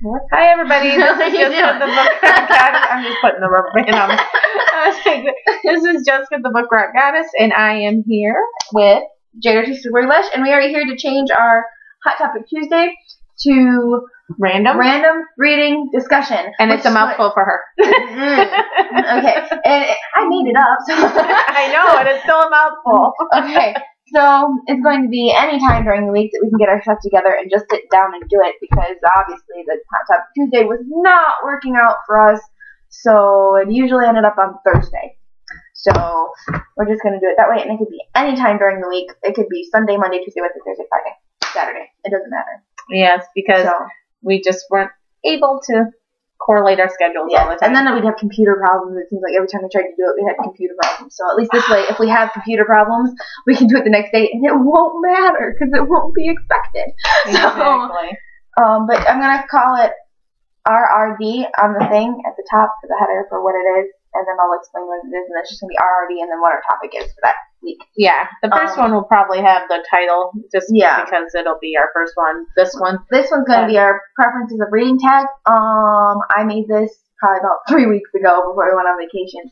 What? Hi, everybody. This is Jessica, the book goddess. I'm just putting the rubber band on. This is Jessica, the book goddess, and I am here with JRT Superlash, and we are here to change our Hot Topic Tuesday to random reading discussion. And it's a mouthful for her. Okay, and I made it up. So I know, and it's still a mouthful. Okay. So it's going to be any time during the week that we can get our stuff together and just sit down and do it, because obviously the Hot Topic Tuesday was not working out for us, so it usually ended up on Thursday. So we're just going to do it that way, and it could be any time during the week. It could be Sunday, Monday, Tuesday, Wednesday, Thursday, Friday, Saturday. It doesn't matter. Yes, because we just weren't able to correlate our schedules all the time. And then we'd have computer problems. It seems like every time we tried to do it, we had computer problems. So at least this way, if we have computer problems, we can do it the next day, and it won't matter because it won't be expected. Exactly. So, but I'm going to call it RRD on the thing at the top for the header for what it is, and then I'll explain what it is, and that's just going to be RRD and then what our topic is for that week. Yeah, the first one will probably have the title, just because it'll be our first one. This one's going to be our Preferences of Reading Tag. I made this probably about 3 weeks ago before we went on vacation,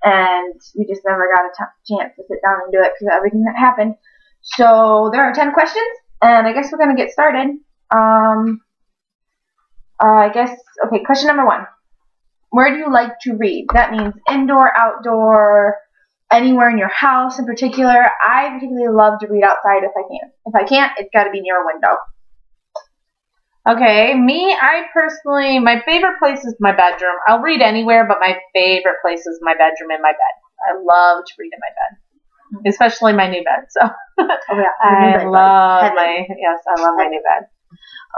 and we just never got a chance to sit down and do it because of everything that happened. So there are 10 questions, and I guess we're going to get started. Okay, question number 1. Where do you like to read? That means indoor, outdoor, anywhere in your house in particular. I particularly love to read outside if I can. If I can't, it's got to be near a window. Okay, I personally, my favorite place is my bedroom. I'll read anywhere, but my favorite place is my bedroom and my bed. I love to read in my bed, especially my new bed. So I love my new bed.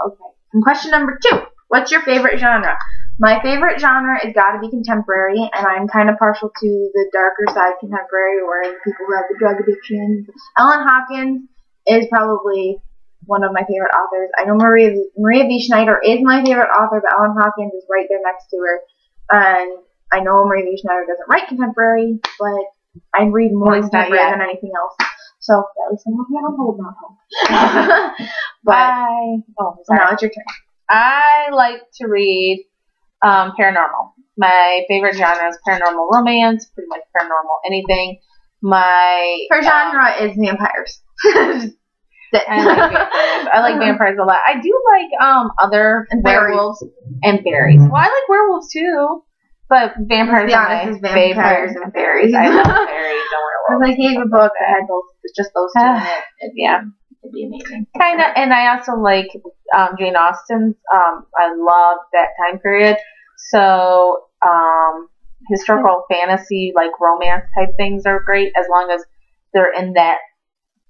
Okay. And question number 2. What's your favorite genre? My favorite genre has got to be contemporary, and I'm kind of partial to the darker side contemporary, where people who have the drug addiction. Ellen Hopkins is probably one of my favorite authors. I know Maria V. Schneider is my favorite author, but Ellen Hopkins is right there next to her. And I know Maria V. Schneider doesn't write contemporary, but I read more contemporary than anything else. So at least I'm not home. Now it's your turn. I like to read paranormal. My favorite genre is paranormal romance, pretty much paranormal anything. Her genre is vampires. I like vampires a lot. I do like other werewolves and fairies. Well, I like werewolves too, but vampires are my vampires and fairies. I love fairies and werewolves. If I gave a book that had just those two in it, it'd be amazing. Kind of, and I also like Jane Austen's. I love that time period. So historical fantasy, like romance type things are great as long as they're in that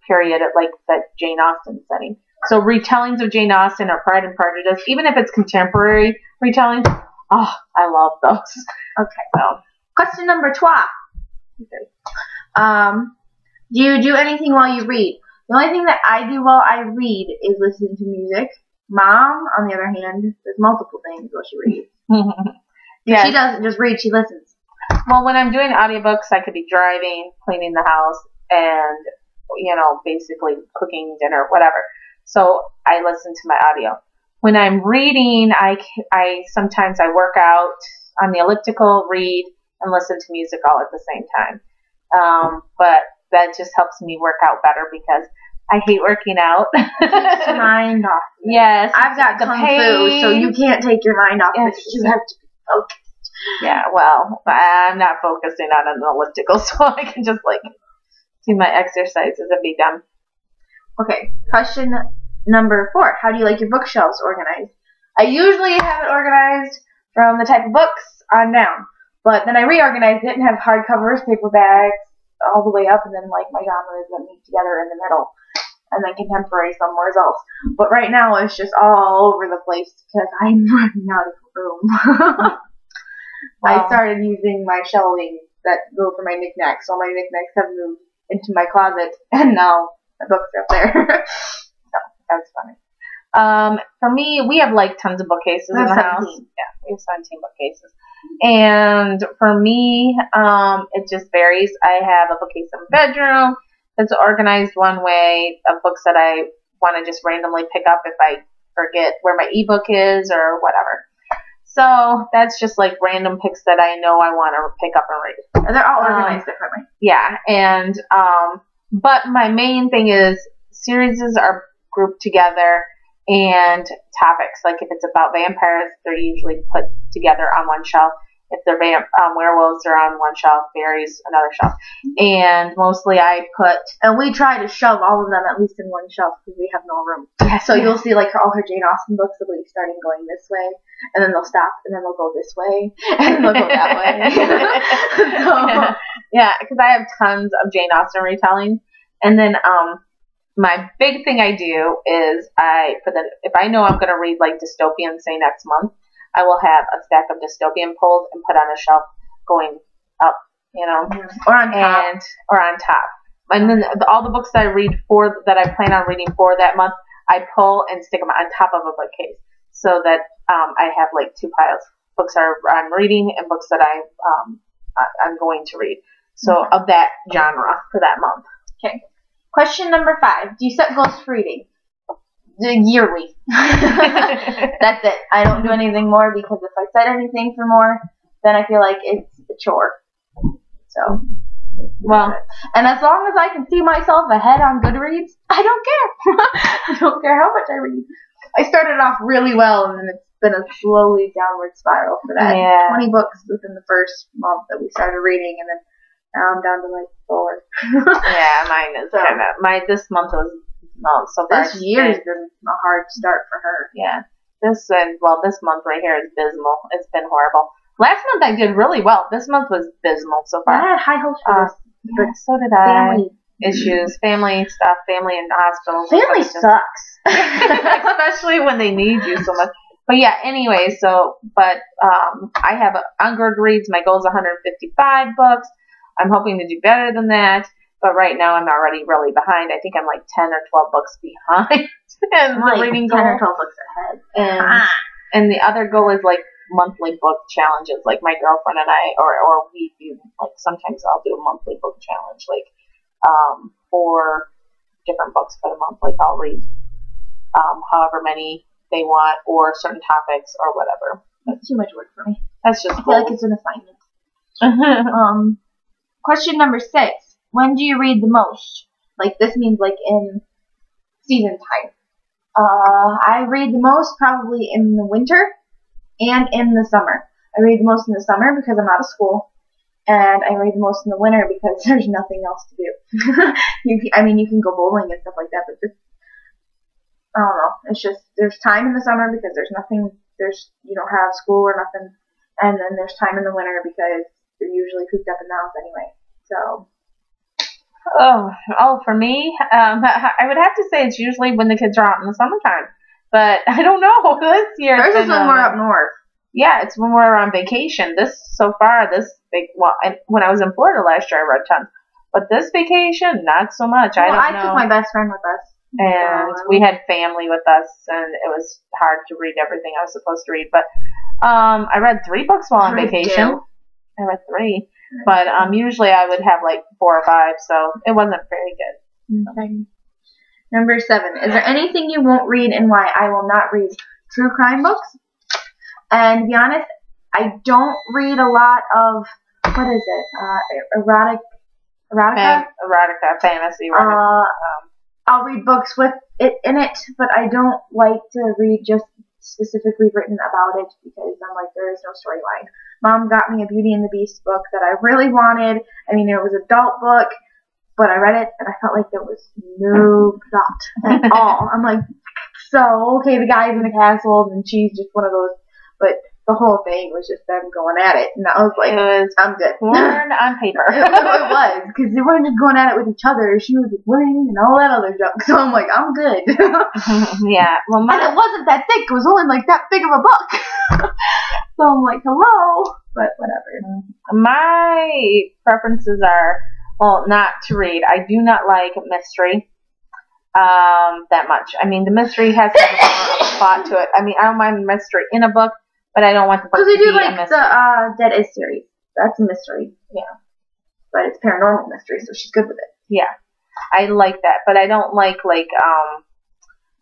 period at like that Jane Austen setting. So retellings of Jane Austen or Pride and Prejudice, even if it's contemporary retellings, I love those. Okay, so question number 12. Do you do anything while you read? The only thing that I do while I read is listen to music. Mom, on the other hand, does multiple things while she reads. Yes. She doesn't just read, she listens. Well, when I'm doing audiobooks, I could be driving, cleaning the house, and, basically cooking dinner, whatever. So I listen to my audio. When I'm reading, I sometimes I work out on the elliptical, read, and listen to music all at the same time. But that just helps me work out better because I hate working out. It takes your mind off. Yes. I've got Kung Fu, so you can't take your mind off it. You have to be focused. Yeah, well, I'm not focusing on an elliptical, so I can just, do my exercises and be done. Okay, question number 4. How do you like your bookshelves organized? I usually have it organized from the type of books on down, but then I reorganized it and have hardcovers, paperbacks, all the way up, and then, my genres that meet together in the middle. And then contemporary somewhere else. But right now it's just all over the place because I'm running out of room. I started using my shelving that go for my knickknacks. So my knickknacks have moved into my closet, and now my books are up there. So that's funny. For me, we have tons of bookcases in the house. Yeah, we have 17 bookcases. And for me, it just varies. I have a bookcase in my bedroom. It's organized one way of books that I want to just randomly pick up if I forget where my ebook is or whatever. So that's just like random picks that I know I want to pick up and read. And they're all organized differently. Yeah, and but my main thing is series are grouped together and topics. Like if it's about vampires, they're usually put together on one shelf. If they're werewolves, they're on one shelf. Fairies, another shelf. And mostly and we try to shove all of them at least in one shelf because we have no room. Yeah, so you'll see like all her Jane Austen books will be starting going this way, and then they'll stop, and then they'll go this way, and then they'll go that way. So, yeah, because I have tons of Jane Austen retelling. And then my big thing I do is if I know I'm going to read like dystopian, say next month, I will have a stack of dystopian pulled and put on a shelf going up, or on top. And then all the books that I plan on reading for that month, I pull and stick them on top of a bookcase so that I have like two piles: books I'm reading and books that I'm going to read. So of that genre for that month. Okay. Question number 5. Do you set goals for reading? Yearly. That's it. I don't do anything more because if I set anything for more, then I feel like it's a chore. So, well, and as long as I can see myself ahead on Goodreads, I don't care. I don't care how much I read. I started off really well, and then it's been a slowly downward spiral for that. Yeah. 20 books within the first month that we started reading, and then now I'm down to like 4. Yeah, mine is this month was. So far this year's been a hard start for her. Yeah. This month right here is abysmal. It's been horrible. Last month I did really well. This month was abysmal so far. I had high hopes for this. But so did I. Family issues, family stuff, family in the hospital. Family sucks. Especially when they need you so much. But yeah, anyway, I have on Goodreads, my goal is 155 books. I'm hoping to do better than that. But right now, I'm already really behind. I think I'm like 10 or 12 books behind. And like the reading 10 goal. or 12 books ahead. And the other goal is like monthly book challenges. Like my girlfriend and I, or we do, like sometimes I'll do a monthly book challenge, like 4 different books for the month. Like I'll read however many they want, or certain topics, or whatever. That's too much work for me. That's just I feel like it's an assignment. Question number 6. When do you read the most? Like, this means, like, in season time. I read the most probably in the winter and in the summer. I read the most in the summer because I'm out of school. And I read the most in the winter because there's nothing else to do. You can go bowling and stuff like that, but I don't know. It's just, there's time in the summer because you don't have school or nothing. And then there's time in the winter because you're usually cooped up in the house anyway. So... Oh, for me, I would have to say it's usually when the kids are out in the summertime. But I don't know. This year, this is when we're up north. Yeah, it's when we're on vacation. When I was in Florida last year, I read tons. But this vacation, not so much. Well, I took my best friend with us. And we had family with us, and it was hard to read everything I was supposed to read. But I read 3 books while on vacation. I read 3. But usually I would have like 4 or 5, so it wasn't very good. Okay. Number 7. Is there anything you won't read and why? I will not read true crime books. And to be honest, I don't read a lot of, what is it? Erotica? Erotica, fantasy. I'll read books with it in it, but I don't like to read just specifically written about it because I'm like, there is no storyline. Mom got me a Beauty and the Beast book that I really wanted. I mean, it was an adult book, but I read it and I felt like there was no plot at all. I'm like, so, okay, the guy's in the castle and she's just one of those, but the whole thing was just them going at it, and I was like, I'm good. Porn on paper. It was, because they weren't just going at it with each other. She was winning and all that other junk. So I'm like, I'm good. Yeah. Well, and it wasn't that thick. It was only like that big of a book. So I'm like, hello. But whatever. My preferences are, well, not to read. I do not like mystery that much. I mean, the mystery has to have a plot to it. I mean, I don't mind mystery in a book, but I don't want the book to be a mystery. Because they do like the Dead Is series. That's a mystery. Yeah. But it's paranormal mystery, so she's good with it. Yeah. I like that, but I don't like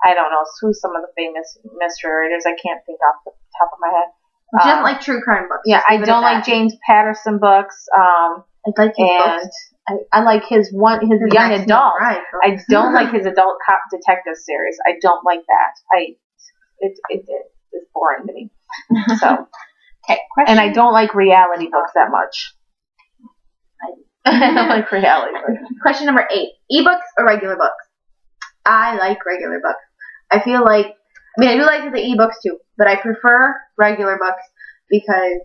I don't know who's some of the famous mystery writers. I can't think off the top of my head. She doesn't like true crime books. Yeah, I don't like James Patterson books. I like his books. I like his young adult. Right, I don't like his adult cop detective series. I don't like that. It's boring to me. So, okay. And I don't like reality books that much. I don't like reality books. Question number 8: ebooks or regular books? I like regular books. I feel like, I do like the ebooks too, but I prefer regular books because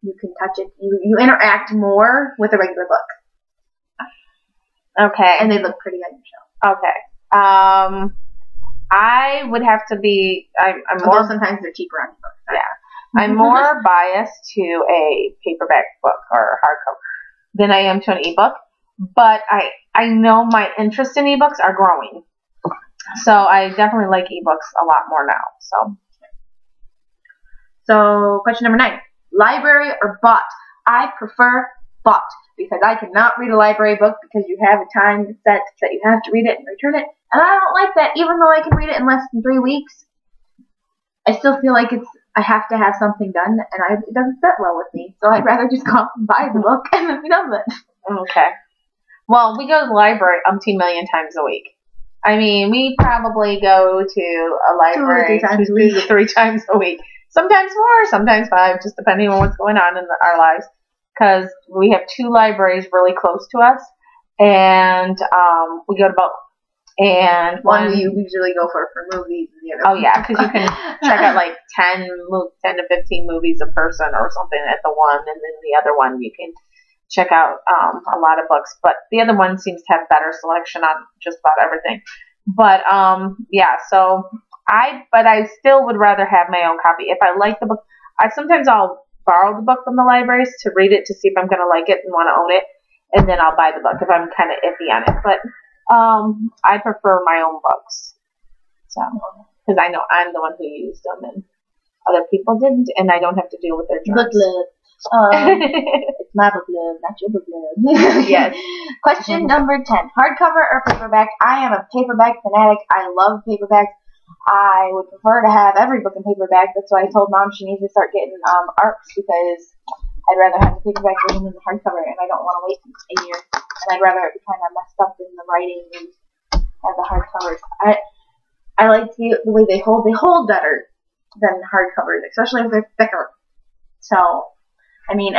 you can touch it. You interact more with a regular book. Okay. And they look pretty on your shelf. Okay. I would have to be. I'm more. Sometimes they're cheaper on ebooks. Yeah. I'm more biased to a paperback book or hardcover than I am to an ebook. But I know my interest in ebooks are growing. So I definitely like ebooks a lot more now. So question number 9: library or bought? I prefer bought because I cannot read a library book because you have a time set that you have to read it and return it. And I don't like that. Even though I can read it in less than 3 weeks, I still feel like I have to have something done, and it doesn't fit well with me. So I'd rather just go out and buy the book and then be done with it. Okay. Well, we go to the library umpteen million times a week. We probably go to a library 2 to 3 times a week. Sometimes 4, sometimes 5, just depending on what's going on in our lives. Because we have 2 libraries really close to us, and we go to both. And one we usually go for movies, and the other. Oh yeah, because you can check out like 10 to 15 movies a person or something at the one, and then the other one you can check out a lot of books. But the other one seems to have better selection on just about everything. But yeah, so I still would rather have my own copy. If I like the book, sometimes I'll borrow the book from the libraries to read it to see if I'm going to like it and want to own it, and then I'll buy the book if I'm kind of iffy on it. But I prefer my own books, so because I know I'm the one who used them and other people didn't, and I don't have to deal with their germs. Book love. It's my book love, not your book love. Yes. Question number 10: hardcover or paperback? I am a paperback fanatic. I love paperbacks. I would prefer to have every book in paperback. That's why I told Mom she needs to start getting ARCs because I'd rather have the paperback version than the hardcover, and I don't want to wait a year. And I'd rather it be kind of messed up in the writing and have the hardcovers. I like the way they hold. They hold better than hardcovers, especially if they're thicker. So, we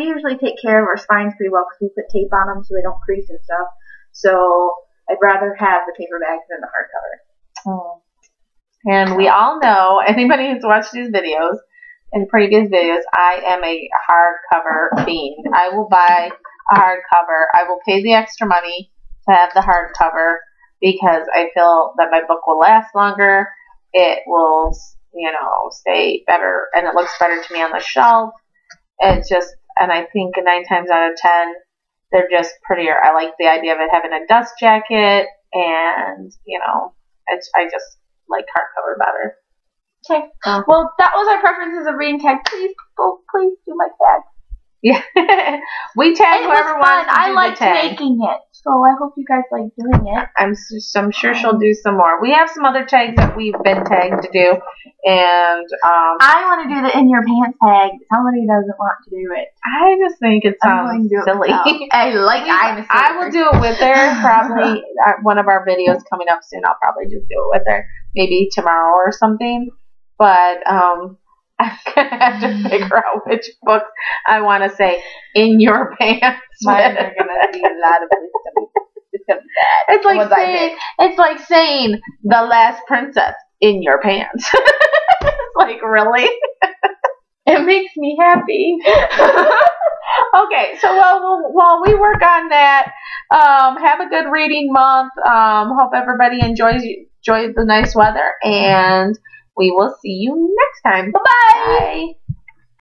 usually take care of our spines pretty well because we put tape on them so they don't crease and stuff. So I'd rather have the paperback than the hardcover. Oh. And we all know, anybody who's watched these videos, in previous videos, I am a hardcover fiend. I will buy a hardcover. I will pay the extra money to have the hardcover because I feel that my book will last longer. It will, stay better, and it looks better to me on the shelf. And I think 9 times out of 10, they're just prettier. I like the idea of it having a dust jacket, and I just like hardcover better. Okay. Well, that was our preferences of reading tag. Please do my tag. Yeah. We tag whoever wants to do I liked the tag. making it, so I hope you guys like doing it. I'm sure she'll do some more. We have some other tags that we've been tagged to do, and I want to do the in your pants tag. Somebody doesn't want to do it. I just think it sounds silly. I will do it with her. Probably one of our videos coming up soon. I'll probably just do it with her, maybe tomorrow or something. But I'm going to have to figure out which books I want to say in your pants. Mine are going to be a lot of wisdom. It's going to be bad. It's like saying The Last Princess in your pants. It's like, really? It makes me happy. Okay, so while we work on that, have a good reading month. Hope everybody enjoys the nice weather, and we will see you next time. Bye-bye. Bye.